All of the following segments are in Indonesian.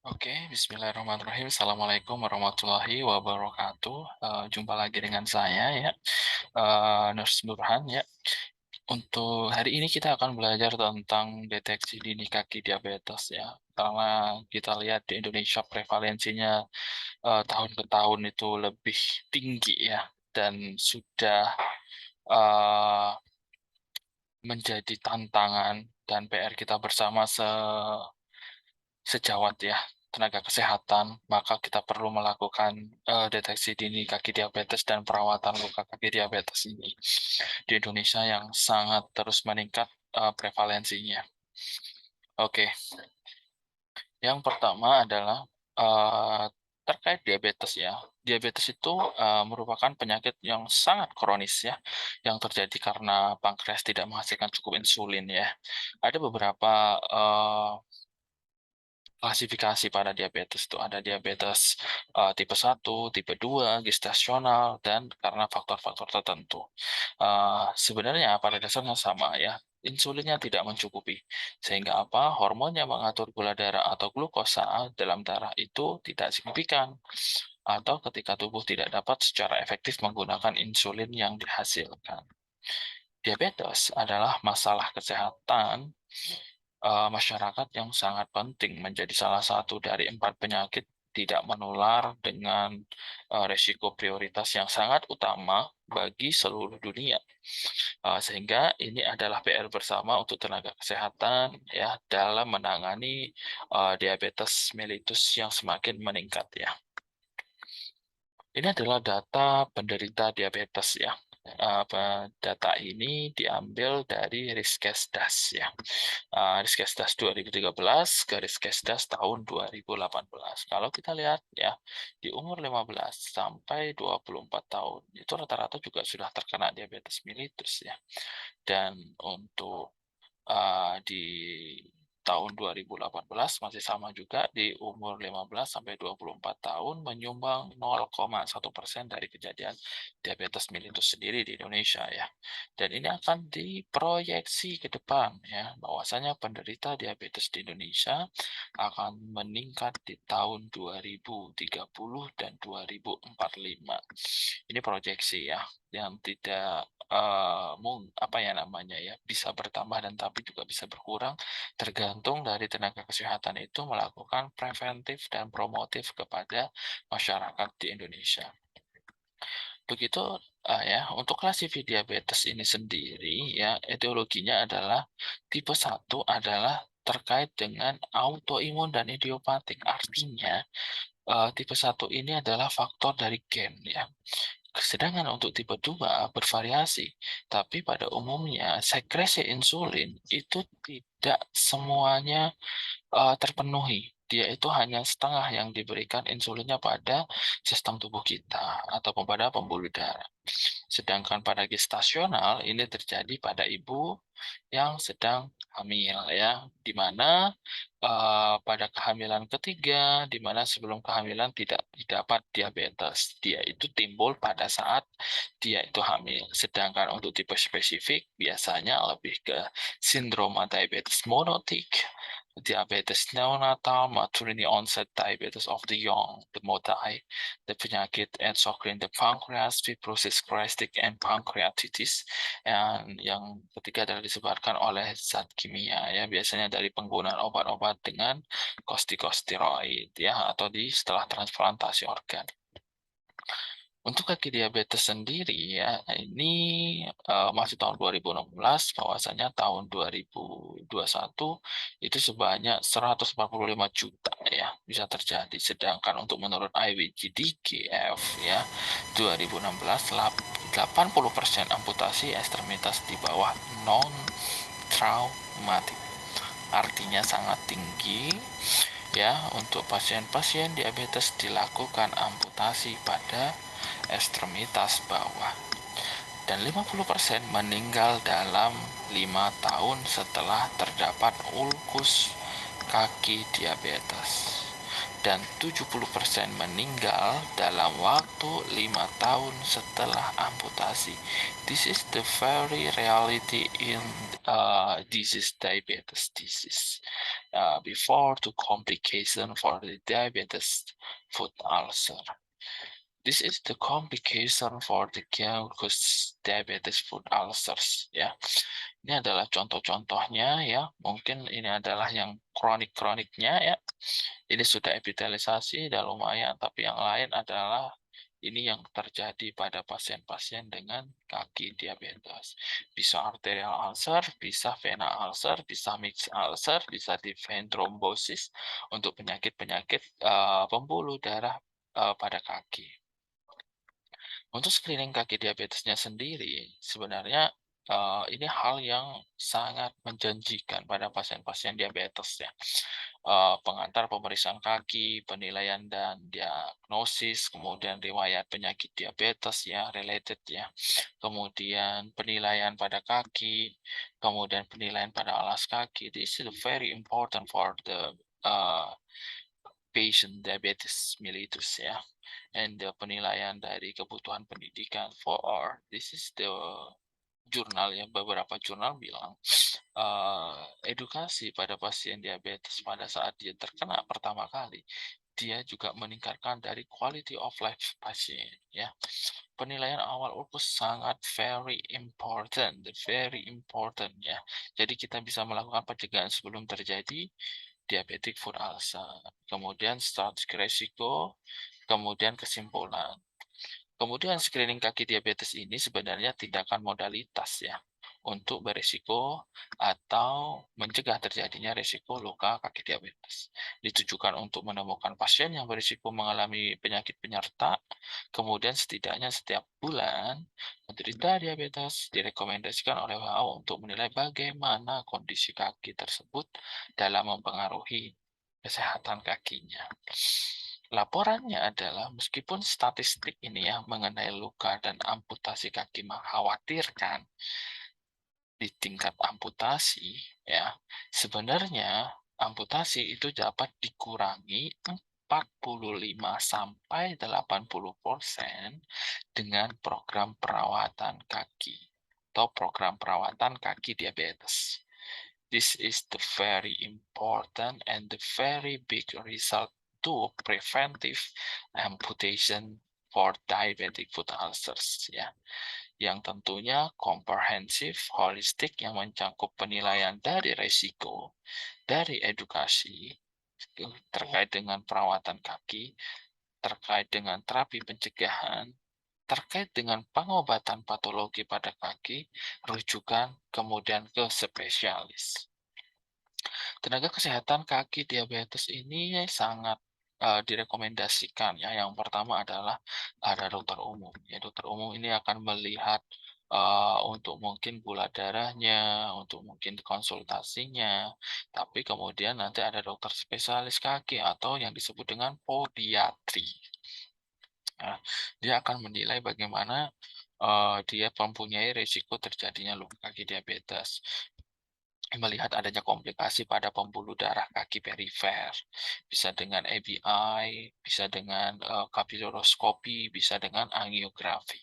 Oke, bismillahirrahmanirrahim. Assalamualaikum warahmatullahi wabarakatuh. Jumpa lagi dengan saya ya, Nurs Burhan ya. Untuk hari ini kita akan belajar tentang deteksi dini kaki diabetes ya. Karena kita lihat di Indonesia prevalensinya tahun ke tahun itu lebih tinggi ya, dan sudah eh, menjadi tantangan dan PR kita bersama sejawat ya tenaga kesehatan, maka kita perlu melakukan deteksi dini kaki diabetes dan perawatan luka kaki diabetes ini di Indonesia yang sangat terus meningkat prevalensinya. Oke, yang pertama adalah eh, terkait diabetes ya. Diabetes itu merupakan penyakit yang sangat kronis ya, yang terjadi karena pankreas tidak menghasilkan cukup insulin ya. Ada beberapa klasifikasi pada diabetes itu ada diabetes tipe 1, tipe 2, gestasional, dan karena faktor-faktor tertentu. Sebenarnya pada dasarnya sama ya, insulinnya tidak mencukupi. Sehingga apa? Hormon yang mengatur gula darah atau glukosa dalam darah itu tidak signifikan. Atau ketika tubuh tidak dapat secara efektif menggunakan insulin yang dihasilkan. Diabetes adalah masalah kesehatan masyarakat yang sangat penting menjadi salah satu dari 4 penyakit tidak menular dengan resiko prioritas yang sangat utama bagi seluruh dunia. Sehingga ini adalah PR bersama untuk tenaga kesehatan ya dalam menangani diabetes mellitus yang semakin meningkat ya. Ini adalah data penderita diabetes ya. Data ini diambil dari Riskesdas ya. Riskesdas 2013 ke Riskesdas tahun 2018. Kalau kita lihat ya, di umur 15 sampai 24 tahun, itu rata-rata juga sudah terkena diabetes mellitus ya. Dan untuk di tahun 2018 masih sama juga di umur 15 sampai 24 tahun menyumbang 0,1% dari kejadian diabetes mellitus sendiri di Indonesia ya. Dan ini akan diproyeksi ke depan ya, bahwasanya penderita diabetes di Indonesia akan meningkat di tahun 2030 dan 2045. Ini proyeksi ya, yang tidak apa ya namanya ya, bisa bertambah dan tapi juga bisa berkurang tergantung dari tenaga kesehatan itu melakukan preventif dan promotif kepada masyarakat di Indonesia. Begitu ya, untuk klasifikasi diabetes ini sendiri ya, etiologinya adalah tipe 1 adalah terkait dengan autoimun dan idiopatik. Artinya, tipe 1 ini adalah faktor dari gen ya. Sedangkan untuk tipe 2 bervariasi, tapi pada umumnya sekresi insulin itu tidak semuanya terpenuhi. Dia itu hanya setengah yang diberikan insulinnya pada sistem tubuh kita atau pada pembuluh darah. Sedangkan pada gestasional ini terjadi pada ibu yang sedang hamil ya, di mana pada kehamilan ketiga, di mana sebelum kehamilan tidak didapat diabetes, dia itu timbul pada saat dia itu hamil. Sedangkan untuk tipe spesifik biasanya lebih ke sindrom diabetes monotik, diabetes neonatal, maternity onset diabetes of the young, the MODY, the penyakit endokrin, the pancreas, fibrosis cystic, and pancreatitis. Yang ketiga adalah disebabkan oleh zat kimia, ya biasanya dari penggunaan obat-obat dengan kortikosteroid, ya atau setelah transplantasi organ. Untuk kaki diabetes sendiri ya, ini masih tahun 2016, bahwasanya tahun 2021 itu sebanyak 145 juta ya bisa terjadi. Sedangkan untuk menurut IWGDGF ya 2016 80% amputasi ekstremitas di bawah non traumatik. Artinya sangat tinggi ya, untuk pasien-pasien diabetes dilakukan amputasi pada ekstremitas bawah, dan 50% meninggal dalam 5 tahun setelah terdapat ulkus kaki diabetes. dan 70% meninggal dalam waktu 5 tahun setelah amputasi. This is the very reality in diabetes disease. Before the complication for the diabetes foot ulcer. This is the complication for the diabetes foot ulcers, ya. Ini adalah contoh-contohnya, ya. Mungkin ini adalah yang kronik-kroniknya, ya. Ini sudah epitelisasi, udah lumayan, tapi yang lain adalah ini yang terjadi pada pasien-pasien dengan kaki diabetes. Bisa arterial ulcer, bisa vena ulcer, bisa mixed ulcer, bisa di vein thrombosis untuk penyakit-penyakit pembuluh darah pada kaki. Untuk screening kaki diabetesnya sendiri, sebenarnya ini hal yang sangat menjanjikan pada pasien-pasien diabetes, ya. Pengantar pemeriksaan kaki, penilaian dan diagnosis, kemudian riwayat penyakit diabetes, ya, related, ya. Kemudian penilaian pada kaki, kemudian penilaian pada alas kaki. This is very important for the patient diabetes mellitus, ya. And penilaian dari kebutuhan pendidikan for this is the jurnal, ya. Beberapa jurnal bilang edukasi pada pasien diabetes pada saat dia terkena pertama kali, dia juga meningkatkan dari quality of life pasien, ya. Penilaian awal lupus sangat very important, ya. Jadi kita bisa melakukan pencegahan sebelum terjadi diabetic foot ulcer. Kemudian strategi risiko, kemudian kesimpulan. Kemudian screening kaki diabetes ini sebenarnya tindakan modalitas, ya, untuk berisiko atau mencegah terjadinya risiko luka kaki diabetes. Ditujukan untuk menemukan pasien yang berisiko mengalami penyakit penyerta, kemudian setidaknya setiap bulan penderita diabetes direkomendasikan oleh WHO untuk menilai bagaimana kondisi kaki tersebut dalam mempengaruhi kesehatan kakinya. Laporannya adalah meskipun statistik ini, ya, mengenai luka dan amputasi kaki mengkhawatirkan di tingkat amputasi, ya, sebenarnya amputasi itu dapat dikurangi 45 sampai 80% dengan program perawatan kaki atau program perawatan kaki diabetes. This is the very important and the very big result to preventive amputation for diabetic foot ulcers, ya. Yang tentunya komprehensif, holistik, yang mencakup penilaian dari resiko, dari edukasi terkait dengan perawatan kaki, terkait dengan terapi pencegahan, terkait dengan pengobatan patologi pada kaki, rujukan, kemudian ke spesialis. Tenaga kesehatan kaki diabetes ini sangat direkomendasikan, ya. Yang pertama adalah ada dokter umum. Ya, dokter umum ini akan melihat untuk mungkin gula darahnya, untuk mungkin konsultasinya. Tapi kemudian nanti ada dokter spesialis kaki atau yang disebut dengan podiatri. Nah, dia akan menilai bagaimana dia mempunyai risiko terjadinya luka kaki diabetes. Melihat adanya komplikasi pada pembuluh darah kaki perifer, bisa dengan ABI, bisa dengan kapiloroskopi, bisa dengan angiografi.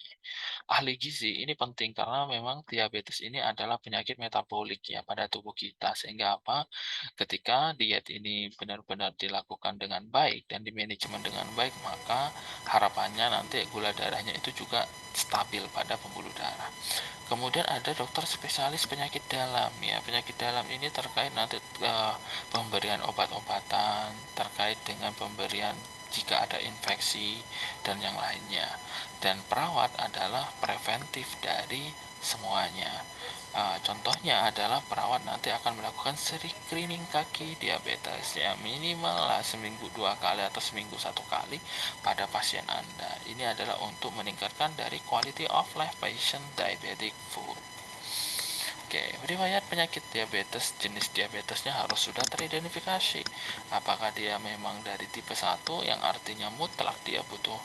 Ahli gizi ini penting karena memang diabetes ini adalah penyakit metabolik, ya, pada tubuh kita, sehingga apa? Ketika diet ini benar-benar dilakukan dengan baik dan dimanajemen dengan baik, maka harapannya nanti gula darahnya itu juga stabil pada pembuluh darah. Kemudian ada dokter spesialis penyakit dalam, ya. Penyakit dalam ini terkait nanti pemberian obat-obatan, terkait dengan pemberian jika ada infeksi dan yang lainnya. Dan perawat adalah preventif dari semuanya. Contohnya adalah perawat nanti akan melakukan screening kaki diabetes, ya, minimal lah seminggu 2 kali atau seminggu 1 kali pada pasien Anda. Ini adalah untuk meningkatkan dari quality of life patient diabetic foot. Oke, riwayat penyakit diabetes, jenis diabetesnya harus sudah teridentifikasi. Apakah dia memang dari tipe 1 yang artinya mutlak dia butuh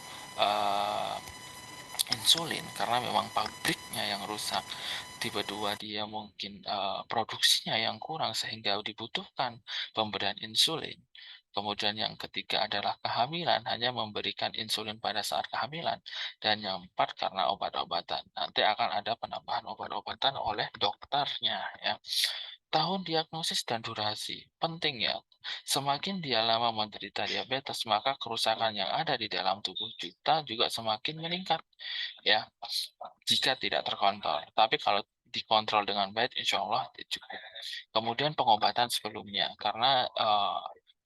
insulin karena memang pabriknya yang rusak. Tipe 2 dia mungkin, produksinya yang kurang sehingga dibutuhkan pemberian insulin. Kemudian yang ketiga adalah kehamilan, hanya memberikan insulin pada saat kehamilan. Dan yang empat karena obat-obatan. Nanti akan ada penambahan obat-obatan oleh dokternya ya. Tahun diagnosis dan durasi, penting ya. Semakin dia lama menderita diabetes, maka kerusakan yang ada di dalam tubuh kita juga semakin meningkat ya, jika tidak terkontrol. Tapi kalau dikontrol dengan baik, insya Allah cukup. Kemudian pengobatan sebelumnya, karena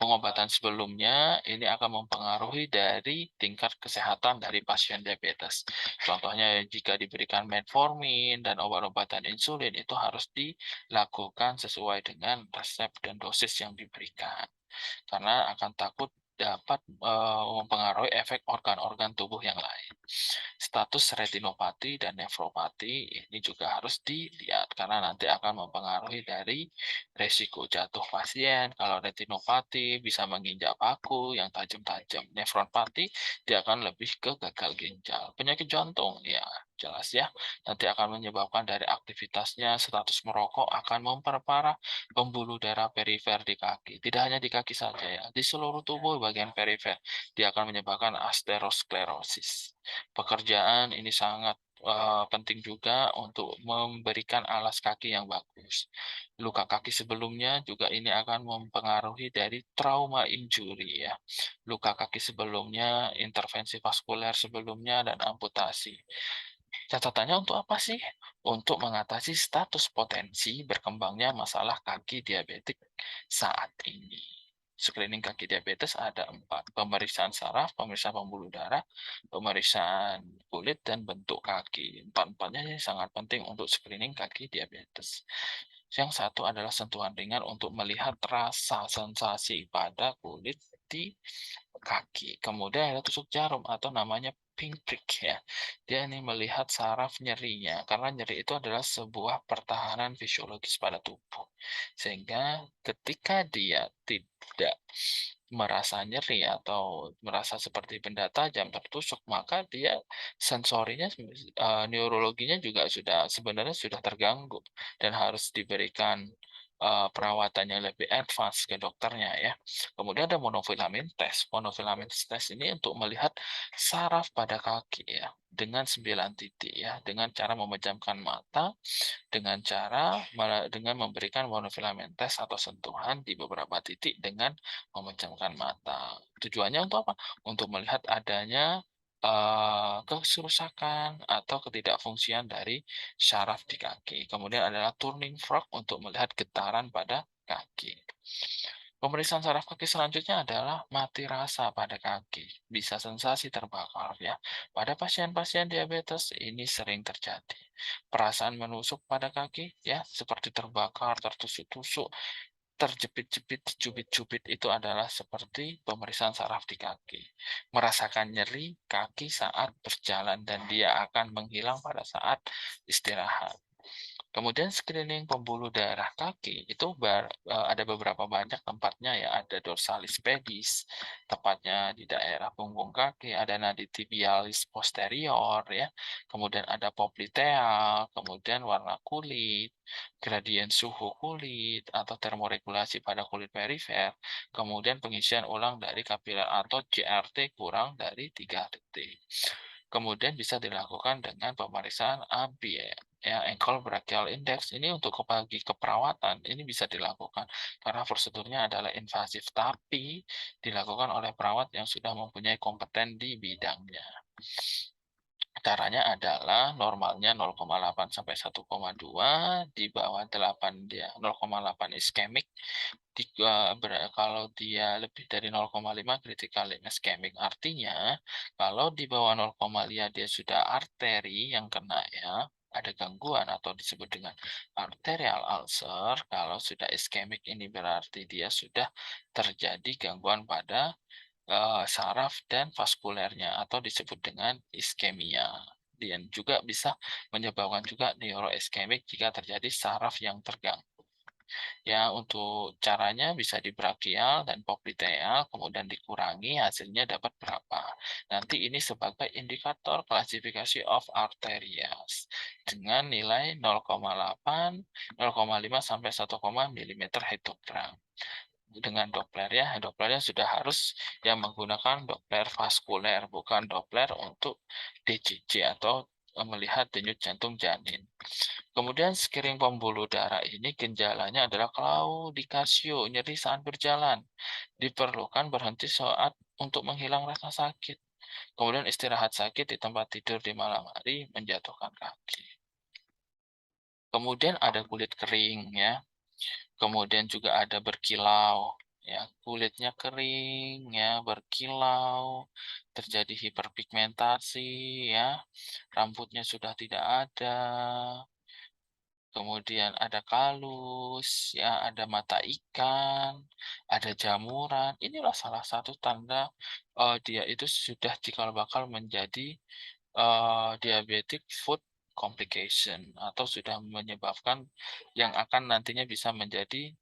pengobatan sebelumnya ini akan mempengaruhi dari tingkat kesehatan dari pasien diabetes. Contohnya jika diberikan metformin dan obat-obatan insulin itu harus dilakukan sesuai dengan resep dan dosis yang diberikan karena akan takut dapat mempengaruhi efek organ-organ tubuh yang lain. Status retinopati dan nefropati ini juga harus dilihat karena nanti akan mempengaruhi dari resiko jatuh pasien. Kalau retinopati bisa menginjak paku yang tajam-tajam. Nefropati dia akan lebih ke gagal ginjal. Penyakit jantung ya jelas ya, nanti akan menyebabkan dari aktivitasnya status merokok akan memperparah pembuluh darah perifer di kaki. Tidak hanya di kaki saja ya, di seluruh tubuh bagian perifer dia akan menyebabkan aterosklerosis. Pekerjaan ini sangat penting juga untuk memberikan alas kaki yang bagus. Luka kaki sebelumnya juga ini akan mempengaruhi dari trauma injury ya. Luka kaki sebelumnya, intervensi vaskuler sebelumnya, dan amputasi. Catatannya untuk apa sih? Untuk mengatasi status potensi berkembangnya masalah kaki diabetik saat ini. Screening kaki diabetes ada 4. Pemeriksaan saraf, pemeriksaan pembuluh darah, pemeriksaan kulit, dan bentuk kaki. Empat-empatnya ini sangat penting untuk screening kaki diabetes. Yang satu adalah sentuhan ringan untuk melihat rasa sensasi pada kulit di kaki. Kemudian ada tusuk jarum atau namanya pinprick ya. Dia ini melihat saraf nyerinya karena nyeri itu adalah sebuah pertahanan fisiologis pada tubuh. Sehingga ketika dia tidak merasa nyeri atau merasa seperti benda tajam tertusuk, maka dia sensorinya, neurologinya juga sudah sebenarnya sudah terganggu dan harus diberikan perawatan yang lebih advance ke dokternya ya. Kemudian ada monofilament test. Monofilament test ini untuk melihat saraf pada kaki ya dengan 9 titik ya, dengan cara memejamkan mata, dengan memberikan monofilament test atau sentuhan di beberapa titik dengan memejamkan mata. Tujuannya untuk apa? Untuk melihat adanya kerusakan atau ketidakfungsian dari syaraf di kaki. Kemudian adalah turning fork untuk melihat getaran pada kaki. Pemeriksaan saraf kaki selanjutnya adalah mati rasa pada kaki. Bisa sensasi terbakar ya. Pada pasien-pasien diabetes ini sering terjadi. Perasaan menusuk pada kaki ya, seperti terbakar, tertusuk-tusuk, terjepit-jepit, cubit-cubit itu adalah seperti pemeriksaan saraf di kaki. Merasakan nyeri kaki saat berjalan dan dia akan menghilang pada saat istirahat. Kemudian screening pembuluh darah kaki itu ada beberapa banyak tempatnya ya, ada dorsalis pedis, tepatnya di daerah punggung kaki, ada nadi tibialis posterior ya, kemudian ada popliteal, kemudian warna kulit, gradien suhu kulit atau termoregulasi pada kulit perifer, kemudian pengisian ulang dari kapiler atau CRT kurang dari 3 detik. Kemudian bisa dilakukan dengan pemeriksaan AB ya, ankle brachial index ini untuk bagi keperawatan ini bisa dilakukan karena prosedurnya adalah invasif tapi dilakukan oleh perawat yang sudah mempunyai kompeten di bidangnya. Caranya adalah normalnya 0,8 sampai 1,2, di bawah 8 dia 0,8 iskemik, kalau dia lebih dari 0,5 critical ischemic. Artinya kalau di bawah 0,5 dia sudah arteri yang kena ya, ada gangguan atau disebut dengan arterial ulcer. Kalau sudah iskemik ini berarti dia sudah terjadi gangguan pada saraf dan vaskulernya atau disebut dengan iskemia. Dan juga bisa menyebabkan juga neuroiskemik jika terjadi saraf yang terganggu. Ya, untuk caranya bisa di brachial dan popliteal, kemudian dikurangi hasilnya dapat berapa. Nanti ini sebagai indikator klasifikasi of arterias dengan nilai 0,8, 0,5 sampai 1, milimeter hektogram. Dengan Doppler ya, Dopplernya sudah harus yang menggunakan Doppler vaskuler, bukan Doppler untuk DJJ atau melihat denyut jantung janin. Kemudian screening pembuluh darah ini gejalanya adalah claudicatio, nyeri saat berjalan. Diperlukan berhenti saat untuk menghilang rasa sakit. Kemudian istirahat sakit di tempat tidur di malam hari, menjatuhkan kaki. Kemudian ada kulit kering ya. Kemudian juga ada berkilau ya, kulitnya kering ya, berkilau, terjadi hiperpigmentasi ya, rambutnya sudah tidak ada, kemudian ada kalus, ya, ada mata ikan, ada jamuran. Inilah salah satu tanda dia itu sudah cikal bakal menjadi diabetic foot complication atau sudah menyebabkan yang akan nantinya bisa menjadi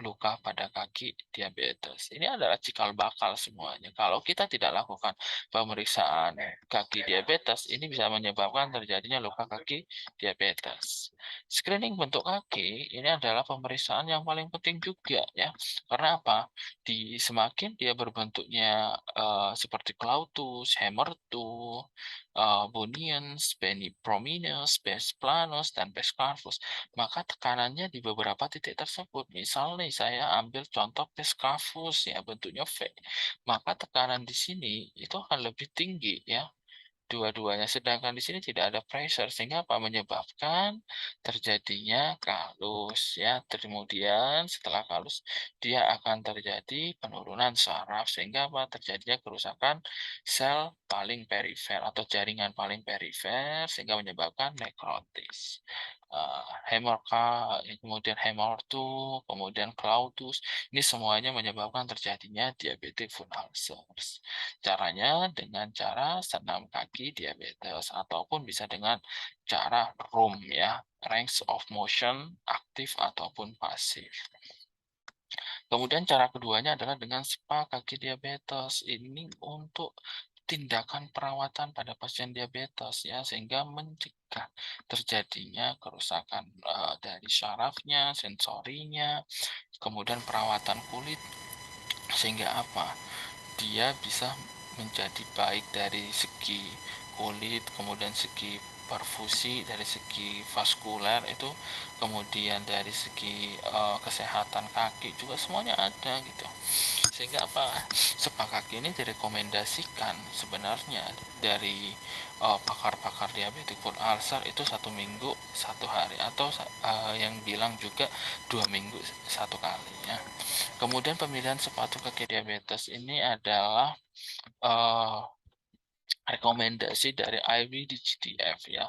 luka pada kaki diabetes. Ini adalah cikal bakal semuanya. Kalau kita tidak lakukan pemeriksaan kaki diabetes, ini bisa menyebabkan terjadinya luka kaki diabetes. Screening bentuk kaki ini adalah pemeriksaan yang paling penting juga ya. Karena apa? Semakin dia berbentuknya seperti Cloutus, Hamerto, Bunions, Prominus, Pes planus, dan Pes clavus, maka tekanannya di beberapa titik tersebut. Misal nih, saya ambil contoh Pes clavus ya, bentuknya V, maka tekanan di sini itu akan lebih tinggi ya, dua-duanya. Sedangkan di sini tidak ada pressure, sehingga apa? Menyebabkan terjadinya kalus ya. Kemudian setelah kalus dia akan terjadi penurunan saraf, sehingga apa? Terjadinya kerusakan sel paling perifer atau jaringan paling perifer, sehingga menyebabkan nekrotis. Kemudian hemorrhagic, kemudian Claudius, ini semuanya menyebabkan terjadinya diabetic foot ulcers. Caranya dengan cara senam kaki diabetes ataupun bisa dengan cara ROM ya, range of motion aktif ataupun pasif. Kemudian cara keduanya adalah dengan spa kaki diabetes. Ini untuk tindakan perawatan pada pasien diabetes ya, sehingga mencegah terjadinya kerusakan dari syarafnya, sensorinya, kemudian perawatan kulit, sehingga apa? Dia bisa menjadi baik dari segi kulit, kemudian segi perfusi, dari segi vaskuler itu, kemudian dari segi kesehatan kaki juga semuanya ada gitu. Sehingga apa? Spa kaki ini direkomendasikan sebenarnya dari pakar-pakar diabetes foot ulcer itu 1 minggu 1 hari, atau yang bilang juga 2 minggu 1 kali ya. Kemudian pemilihan sepatu kaki diabetes ini adalah eh, rekomendasi dari IWDGTF ya,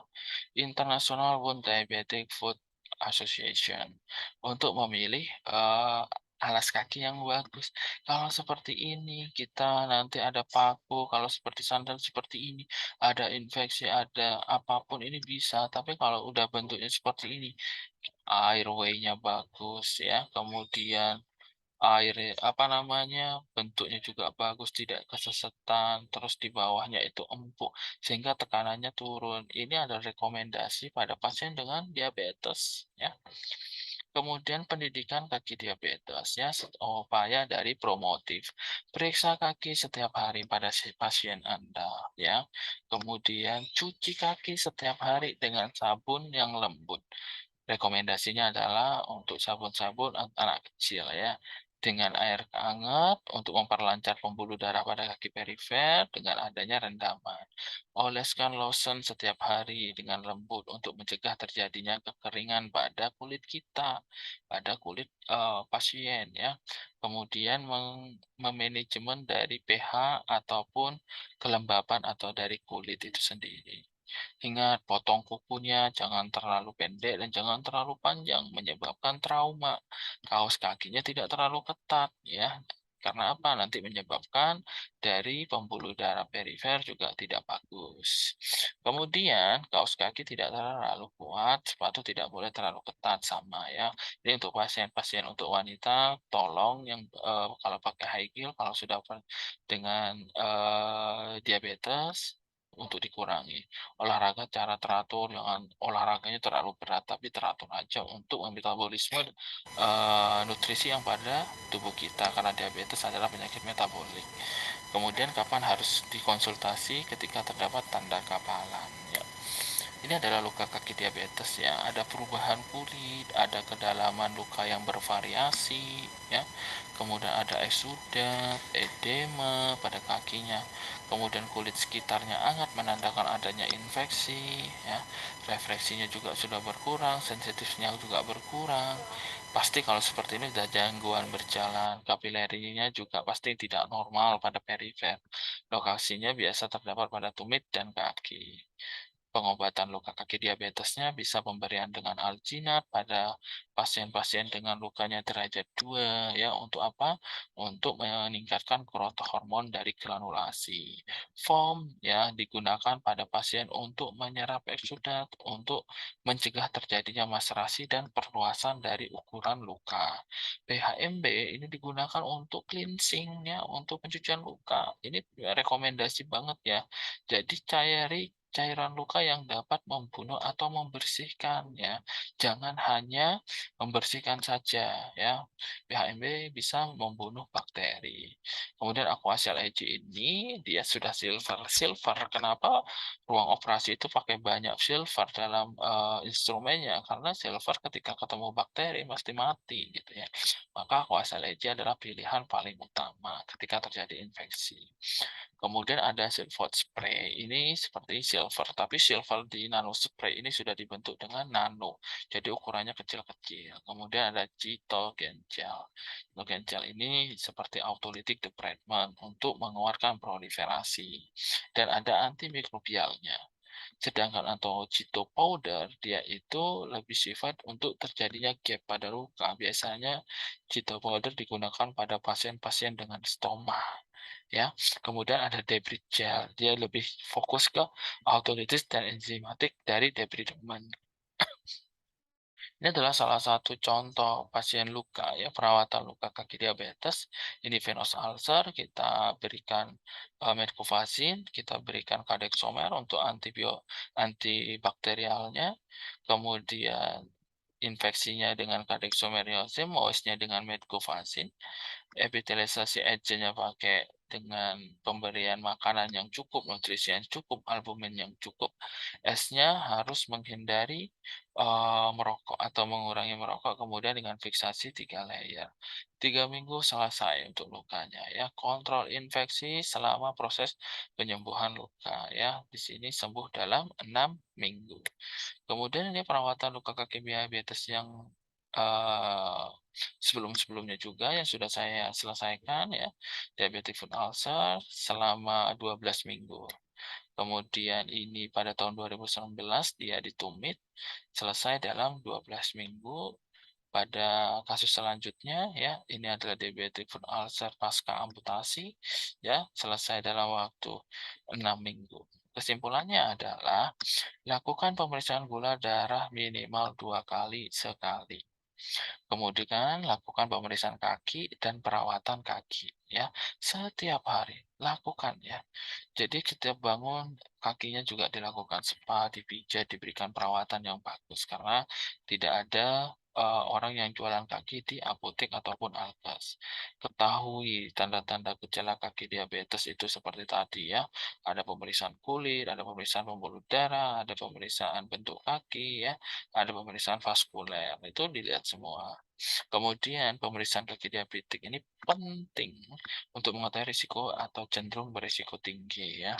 International World Diabetic Foot Association, untuk memilih alas kaki yang bagus. Kalau seperti ini kita nanti ada paku, kalau seperti sandal seperti ini ada infeksi, ada apapun ini bisa. Tapi kalau udah bentuknya seperti ini, airway-nya bagus ya, kemudian apa namanya, bentuknya juga bagus, tidak kesesetan, terus di bawahnya itu empuk, sehingga tekanannya turun. Ini adalah rekomendasi pada pasien dengan diabetes, ya. Kemudian pendidikan kaki diabetes, ya, upaya dari promotif. Periksa kaki setiap hari pada si pasien Anda, ya. Kemudian cuci kaki setiap hari dengan sabun yang lembut. Rekomendasinya adalah untuk sabun-sabun anak kecil ya, dengan air hangat untuk memperlancar pembuluh darah pada kaki perifer dengan adanya rendaman. Oleskan lotion setiap hari dengan lembut untuk mencegah terjadinya kekeringan pada kulit kita, pada kulit pasien ya. Kemudian memanajemen dari pH ataupun kelembapan atau dari kulit itu sendiri. Ingat, potong kukunya jangan terlalu pendek dan jangan terlalu panjang, menyebabkan trauma. Kaos kakinya tidak terlalu ketat, ya. Karena apa? Nanti menyebabkan dari pembuluh darah perifer juga tidak bagus. Kemudian kaos kaki tidak terlalu kuat, sepatu tidak boleh terlalu ketat sama ya. Jadi untuk pasien-pasien untuk wanita tolong yang kalau pakai high heel kalau sudah dengan diabetes untuk dikurangi. Olahraga cara teratur, jangan olahraganya terlalu berat, tapi teratur aja untuk metabolisme nutrisi yang pada tubuh kita karena diabetes adalah penyakit metabolik. Kemudian kapan harus dikonsultasi ketika terdapat tanda kapalan ya. Ini adalah luka kaki diabetes ya. Ada perubahan kulit, ada kedalaman luka yang bervariasi ya. Kemudian ada eksudat, edema pada kakinya. Kemudian kulit sekitarnya hangat menandakan adanya infeksi ya. Refleksinya juga sudah berkurang, sensitifnya juga berkurang. Pasti kalau seperti ini sudah gangguan berjalan, kapilarinya juga pasti tidak normal pada perifer. Lokasinya biasa terdapat pada tumit dan kaki. Pengobatan luka kaki diabetesnya bisa pemberian dengan alginat pada pasien-pasien dengan lukanya derajat 2 ya untuk apa? Untuk meningkatkan growth hormon dari granulasi. Foam ya digunakan pada pasien untuk menyerap eksudat untuk mencegah terjadinya maserasi dan perluasan dari ukuran luka. PHMB ini digunakan untuk cleansing ya, untuk pencucian luka. Ini rekomendasi banget ya. Jadi cairan luka yang dapat membunuh atau membersihkan ya. Jangan hanya membersihkan saja ya. PHMB bisa membunuh bakteri. Kemudian Aquacell Edge ini dia sudah silver. Silver kenapa ruang operasi itu pakai banyak silver dalam instrumennya? Karena silver ketika ketemu bakteri pasti mati gitu ya. Maka Aquacell Edge adalah pilihan paling utama ketika terjadi infeksi. Kemudian ada silver spray. Ini seperti silver, tapi silver di nano spray ini sudah dibentuk dengan nano. Jadi ukurannya kecil-kecil. Kemudian ada Cytogen gel. Cytogen gel ini seperti autolytic debridement untuk mengeluarkan proliferasi. Dan ada antimikrobialnya. Sedangkan atau Cito powder dia itu lebih sifat untuk terjadinya gap pada luka. Biasanya Cito powder digunakan pada pasien-pasien dengan stoma ya. Kemudian ada debrid gel, dia lebih fokus ke autolitis dan enzimatik dari debridement. Ini adalah salah satu contoh pasien luka ya, perawatan luka kaki diabetes. Ini venous ulcer, kita berikan metcovacin, kita berikan kadexomer untuk antibakterialnya. Kemudian infeksinya dengan kadexomeriasis, MOS-nya dengan metcovacin, epitelisasi agentnya pakai dengan pemberian makanan yang cukup, nutrisi yang cukup, albumin yang cukup. S-nya harus menghindari merokok atau mengurangi merokok, kemudian dengan fiksasi 3 layer. 3 minggu selesai untuk lukanya ya. Kontrol infeksi selama proses penyembuhan luka ya. Di sini sembuh dalam 6 minggu. Kemudian ini perawatan luka kaki diabetes yang sebelum-sebelumnya juga yang sudah saya selesaikan ya. Diabetic foot ulcer selama 12 minggu. Kemudian ini pada tahun 2019 dia ditumit selesai dalam 12 minggu. Pada kasus selanjutnya ya, ini adalah diabetic foot ulcer pasca amputasi ya, selesai dalam waktu 6 minggu. Kesimpulannya adalah lakukan pemeriksaan gula darah minimal 2 kali sekali. Kemudian lakukan pemeriksaan kaki dan perawatan kaki ya. Setiap hari lakukan ya. Jadi setiap bangun kakinya juga dilakukan spa, dipijat, diberikan perawatan yang bagus karena tidak ada orang yang jualan kaki di apotek ataupun alkes. Ketahui tanda-tanda gejala kaki diabetes itu seperti tadi ya. Ada pemeriksaan kulit, ada pemeriksaan pembuluh darah, ada pemeriksaan bentuk kaki ya, ada pemeriksaan vaskuler. Itu dilihat semua. Kemudian pemeriksaan kaki diabetik ini penting untuk mengetahui risiko atau cenderung berisiko tinggi ya.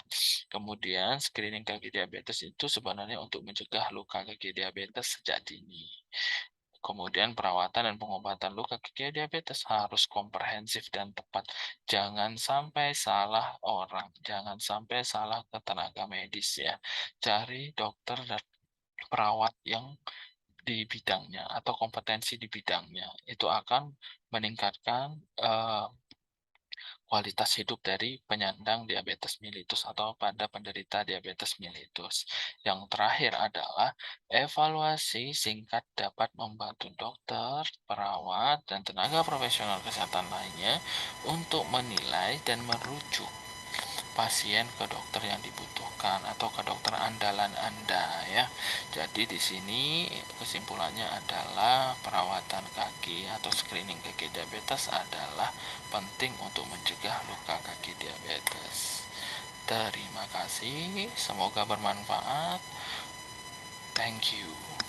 Kemudian screening kaki diabetes itu sebenarnya untuk mencegah luka kaki diabetes sejak dini. Kemudian perawatan dan pengobatan luka kaki diabetes harus komprehensif dan tepat. Jangan sampai salah orang, jangan sampai salah ke tenaga medis ya. Cari dokter dan perawat yang di bidangnya atau kompetensi di bidangnya. Itu akan meningkatkan kualitas hidup dari penyandang diabetes mellitus atau pada penderita diabetes mellitus. Yang terakhir adalah evaluasi singkat dapat membantu dokter, perawat, dan tenaga profesional kesehatan lainnya untuk menilai dan merujuk pasien ke dokter yang dibutuhkan atau ke dokter andalan Anda ya. Jadi di sini kesimpulannya adalah perawatan kaki atau screening kaki diabetes adalah penting untuk mencegah luka kaki diabetes. Terima kasih, semoga bermanfaat. Thank you.